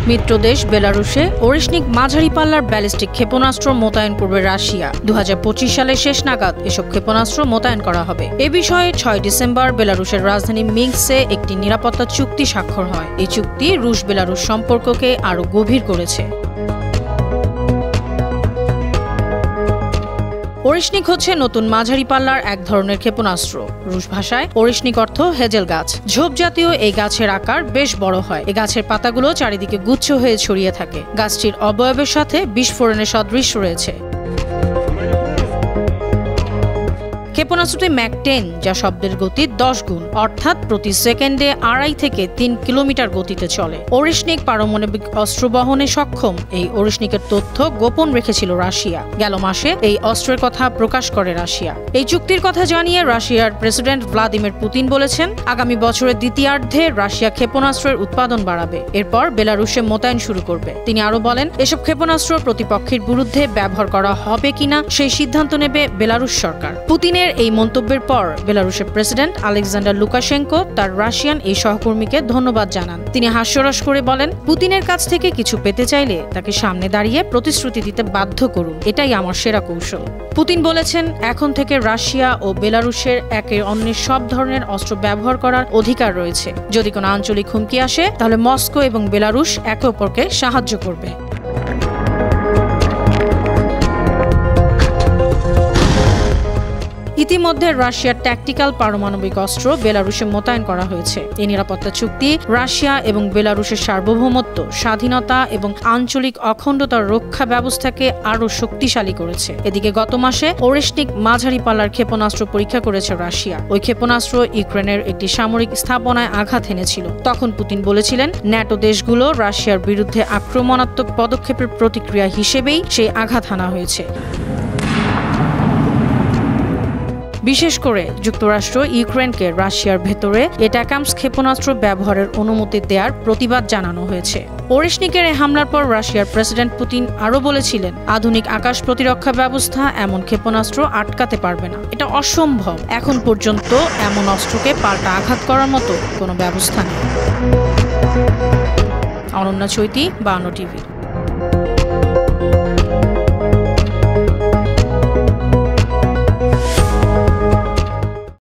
মিত্র দেশ বেলারুশে ওরিশনিক মাঝারি পাল্লার ব্যালিস্টিক ক্ষেপণাস্ত্র মোতায়েন করবে রাশিয়া। 2025 সালের শেষ নাগাদ এসব ক্ষেপণাস্ত্র মোতায়েন করা হবে। এ বিষয়ে 6 ডিসেম্বর বেলারুশের রাজধানী মিনস্কে একটি নিরাপত্তা চুক্তি স্বাক্ষর হয়। এই চুক্তি রুশ বেলারুশ সম্পর্ককে আরও গভীর করেছে। ওরিশনিক হচ্ছে নতুন মাঝারি পাল্লার এক ধরনের ক্ষেপণাস্ত্র। রুশ ভাষায় ওরিশনিক অর্থ হেজেল গাছ। ঝোপ জাতীয় এই গাছের আকার বেশ বড় হয়। এই গাছের পাতাগুলো চারিদিকে গুচ্ছ হয়ে ছড়িয়ে থাকে। গাছটির অবয়বের সাথে বিস্ফোরণের সাদৃশ্য রয়েছে। ক্ষেপণাস্ত্রটি ম্যাক 10, যা শব্দের গতি 10 গুণ, অর্থাৎ প্রতি সেকেন্ডে 2.5 থেকে 3 কিলোমিটার গতিতে চলে। ওরিশনিক পারমাণবিক অস্ত্র বহনে সক্ষম। এই ওরিশনিকের তথ্য গোপন রেখেছিল রাশিয়া। গেল মাসে এই অস্ত্রের কথা প্রকাশ করে রাশিয়া। এই চুক্তির কথা জানিয়ে রাশিয়ার প্রেসিডেন্ট ভ্লাদিমির পুতিন বলেছেন, আগামী বছরের দ্বিতীয়ার্ধে রাশিয়া ক্ষেপণাস্ত্রের উৎপাদন বাড়াবে, এরপর বেলারুশে মোতায়েন শুরু করবে। তিনি আরও বলেন, এসব ক্ষেপণাস্ত্র প্রতিপক্ষের বিরুদ্ধে ব্যবহার করা হবে কিনা সেই সিদ্ধান্ত নেবে বেলারুশ সরকার। পুতিনের এই মন্তব্যের পর বেলারুশের প্রেসিডেন্ট আলেকজান্ডার লুকাশেঙ্কো তার রাশিয়ান এই সহকর্মীকে ধন্যবাদ জানান। তিনি হাস্যরস করে বলেন, পুতিনের কাছ থেকে কিছু পেতে চাইলে তাকে সামনে দাঁড়িয়ে প্রতিশ্রুতি দিতে বাধ্য করুন, এটাই আমার সেরা কৌশল। পুতিন বলেছেন, এখন থেকে রাশিয়া ও বেলারুশের একে অন্যের সব ধরনের অস্ত্র ব্যবহার করার অধিকার রয়েছে। যদি কোনো আঞ্চলিক হুমকি আসে, তাহলে মস্কো এবং বেলারুশ একে অপরকে সাহায্য করবে। ইতিমধ্যে রাশিয়ার ট্যাকটিক্যাল পারমাণবিক অস্ত্র বেলারুশে মোতায়েন করা হয়েছে। এই নিরাপত্তা চুক্তি রাশিয়া এবং বেলারুশের সার্বভৌমত্ব, স্বাধীনতা এবং আঞ্চলিক অখণ্ডতার রক্ষা ব্যবস্থাকে আরও শক্তিশালী করেছে। এদিকে গত মাসে ওরিশনিক মাঝারি পাল্লার ক্ষেপণাস্ত্র পরীক্ষা করেছে রাশিয়া। ওই ক্ষেপণাস্ত্র ইউক্রেনের একটি সামরিক স্থাপনায় আঘাত এনেছিল। তখন পুতিন বলেছিলেন, ন্যাটো দেশগুলো রাশিয়ার বিরুদ্ধে আক্রমণাত্মক পদক্ষেপের প্রতিক্রিয়া হিসেবেই সেই আঘাত হানা হয়েছে। বিশেষ করে যুক্তরাষ্ট্র ইউক্রেনকে রাশিয়ার ভেতরে এটাকামস ক্ষেপণাস্ত্র ব্যবহারের অনুমতি দেওয়ার প্রতিবাদ জানানো হয়েছে। ওরিশনিকের এই হামলার পর রাশিয়ার প্রেসিডেন্ট পুতিন আরও বলেছিলেন, আধুনিক আকাশ প্রতিরক্ষা ব্যবস্থা এমন ক্ষেপণাস্ত্র আটকাতে পারবে না। এটা অসম্ভব। এখন পর্যন্ত এমন অস্ত্রকে পাল্টা আঘাত করার মতো কোনো ব্যবস্থা নেই। অনন্যা চৈতি, 52 টিভি।